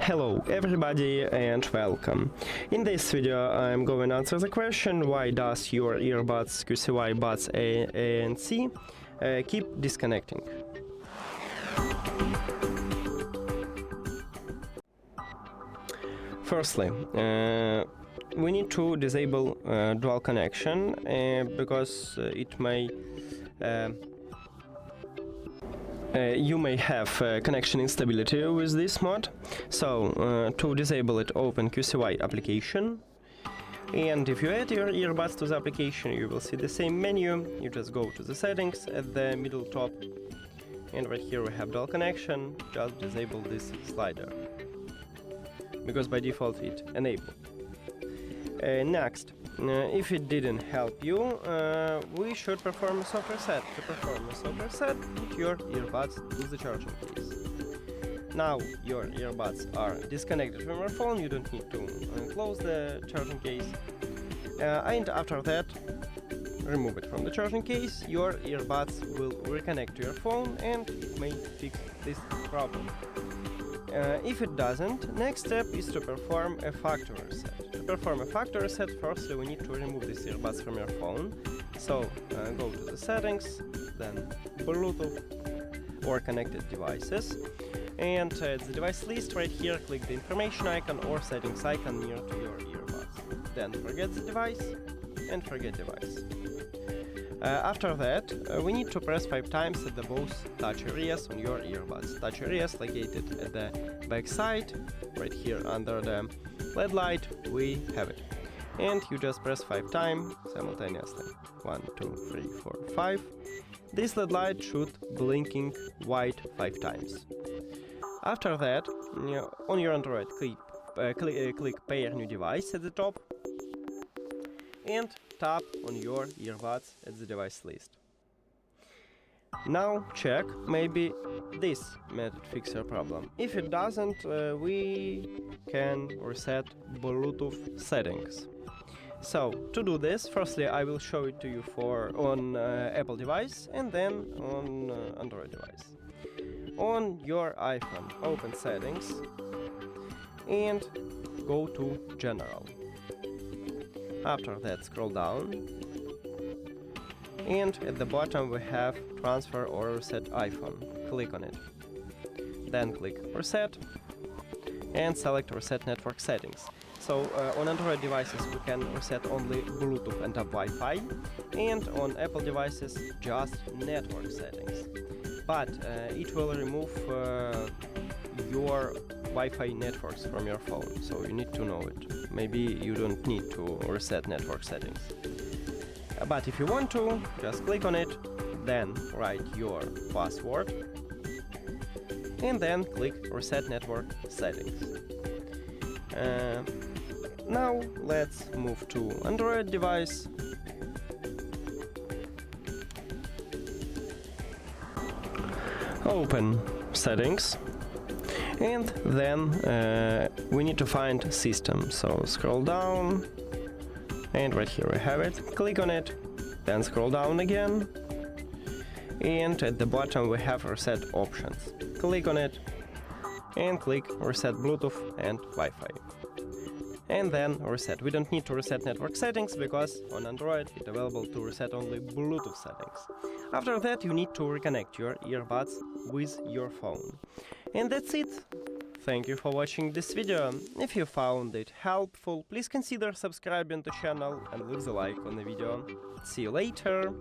Hello everybody and welcome. In this video I'm going to answer the question why does your earbuds QCY Buds ANC keep disconnecting. Firstly, we need to disable dual connection because it may you may have connection instability with this mod. So to disable it, open QCY application, and if you add your earbuds to the application you will see the same menu. You just go to the settings at the middle top, and right here we have dual connection. Just disable this slider because by default it enabled. Next, if it didn't help you, we should perform a soft reset. To perform a soft reset, put your earbuds to the charging case. Now your earbuds are disconnected from your phone, you don't need to close the charging case. And after that, remove it from the charging case. Your earbuds will reconnect to your phone and it may fix this problem. If it doesn't, next step is to perform a factory reset. To perform a factory reset, firstly we need to remove these earbuds from your phone. So go to the settings, then Bluetooth or connected devices, and at the device list right here click the information icon or settings icon near to your earbuds. Then forget the device and forget device. After that, we need to press 5 times at the both touch areas on your earbuds. Touch areas located at the back side, right here under the LED light, we have it. And you just press 5 times simultaneously. 1, 2, 3, 4, 5. This LED light should blinking white 5 times. After that, on your Android, click Pair New Device at the top and tap on your earbuds at the device list. Now check, maybe this method fix your problem. If it doesn't, we can reset Bluetooth settings. So to do this, firstly I will show it to you on Apple device and then on Android device. On your iPhone, open settings and go to General. After that, scroll down, and at the bottom we have Transfer or Reset iPhone. Click on it. Then click Reset and select Reset Network Settings. So on Android devices we can reset only Bluetooth and Wi-Fi, and on Apple devices just network settings. But it will remove your Wi-Fi networks from your phone, so you need to know it. Maybe you don't need to reset network settings. But if you want to, just click on it, then write your password, and then click Reset Network Settings. Now let's move to Android device. Open Settings, and then we need to find System. So scroll down, and right here we have it. Click on it, then scroll down again, and at the bottom we have Reset Options. Click on it and click Reset Bluetooth and Wi-Fi. And then reset. We don't need to reset network settings because on Android it's available to reset only Bluetooth settings. After that you need to reconnect your earbuds with your phone. And that's it. Thank you for watching this video. If you found it helpful, please consider subscribing to the channel and leave a like on the video. See you later!